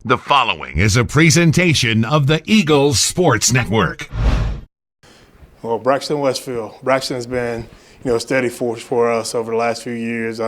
The following is a presentation of the Eagles Sports Network. Well, Braxton Westfield. Braxton's been, a steady force for us over the last few years.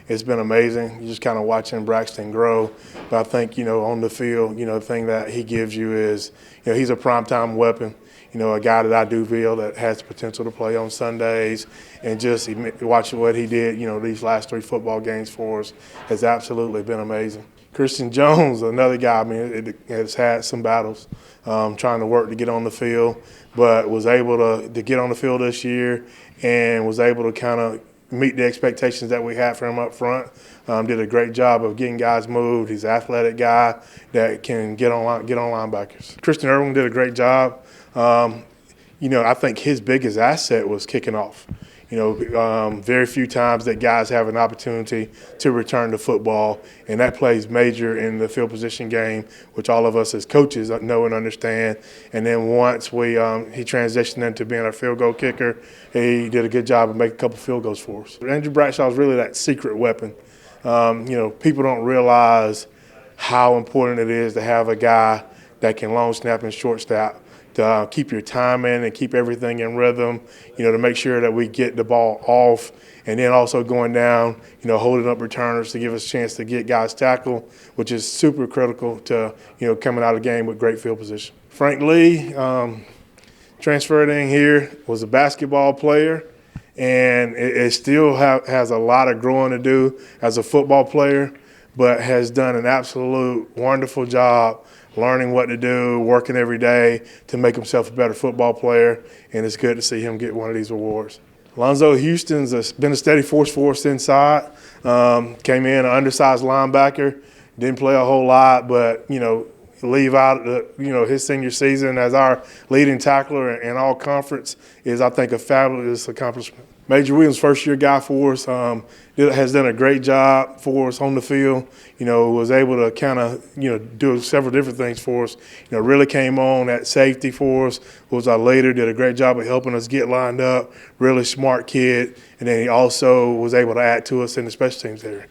It's been amazing. You just kind of watching Braxton grow. But I think, on the field, the thing that he gives you is, he's a primetime weapon. A guy that I do feel that has the potential to play on Sundays, and just watching what he did, these last 3 football games for us has absolutely been amazing. Christian Jones, another guy, it has had some battles trying to work to get on the field, but was able to get on the field this year and was able to kind of meet the expectations that we had for him up front. Did a great job of getting guys moved. He's an athletic guy that can get on linebackers. Christian Irwin did a great job. I think his biggest asset was kicking off. Very few times that guys have an opportunity to return to football, and that plays major in the field position game, which all of us as coaches know and understand. And then once he transitioned into being a field goal kicker, he did a good job of making a couple field goals for us. Andrew Bradshaw is really that secret weapon. People don't realize how important it is to have a guy that can long snap and short snap, to keep your timing and keep everything in rhythm, to make sure that we get the ball off, and then also going down, holding up returners to give us a chance to get guys tackled, which is super critical to, coming out of the game with great field position. Frank Lee transferred in here, was a basketball player, and it still has a lot of growing to do as a football player, but has done an absolute wonderful job learning what to do, working every day to make himself a better football player, and it's good to see him get one of these awards. Alonzo Houston's been a steady force for us inside. Came in an undersized linebacker, didn't play a whole lot, but leave out his senior season as our leading tackler in all conference is, I think, a fabulous accomplishment. Major Williams, first-year guy for us, has done a great job for us on the field. Was able to kind of, do several different things for us. Really came on at safety for us, was our leader, did a great job of helping us get lined up. Really smart kid, and then he also was able to add to us in the special teams area.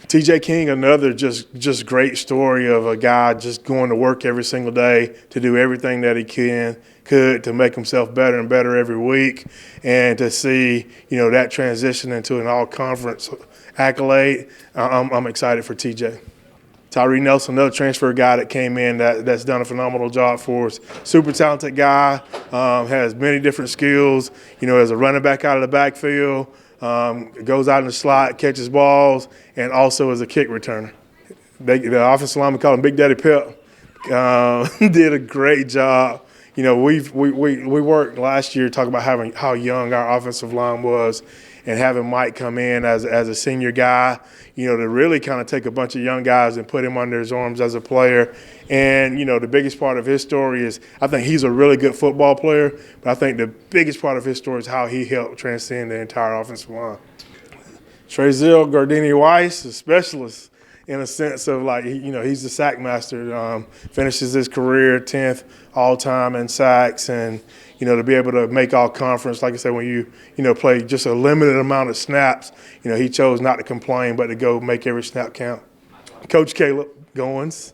TJ King, another just great story of a guy just going to work every single day to do everything that he could to make himself better and better every week, and to see that transition into an all-conference accolade. I'm excited for TJ. Tyree Nelson, another transfer guy that came in that's done a phenomenal job for us. Super talented guy, has many different skills. As a running back out of the backfield. Goes out in the slot, catches balls, and also as a kick returner. The offensive lineman call him Big Daddy Pep. Did a great job. We worked last year talking about how young our offensive line was, and having Mike come in as a senior guy, to really kind of take a bunch of young guys and put him under his arms as a player. And, the biggest part of his story is, I think he's a really good football player, but I think the biggest part of his story is how he helped transcend the entire offensive line. Trezell Gardini-Weiss, a specialist in a sense of he's the sack master, finishes his career 10th all-time in sacks, and, to be able to make all conference, like I said, when you play just a limited amount of snaps, he chose not to complain but to go make every snap count. Coach Caleb Goins,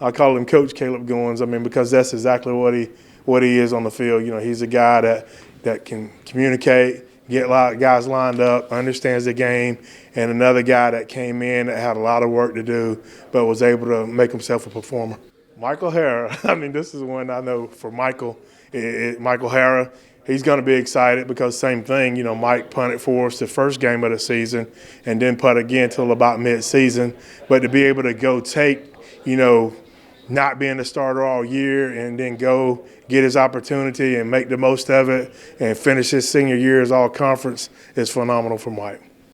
I call him Coach Caleb Goins, because that's exactly what he is on the field. He's a guy that can communicate, get a lot of guys lined up, understands the game, and another guy that came in that had a lot of work to do but was able to make himself a performer. Michael Hara, this is one I know for Michael. Michael Hara, he's going to be excited because same thing, Mike punted for us the first game of the season and didn't punt again until about mid-season. But to be able to go take, not being the starter all year and then go get his opportunity and make the most of it and finish his senior year as all-conference is phenomenal for Mike.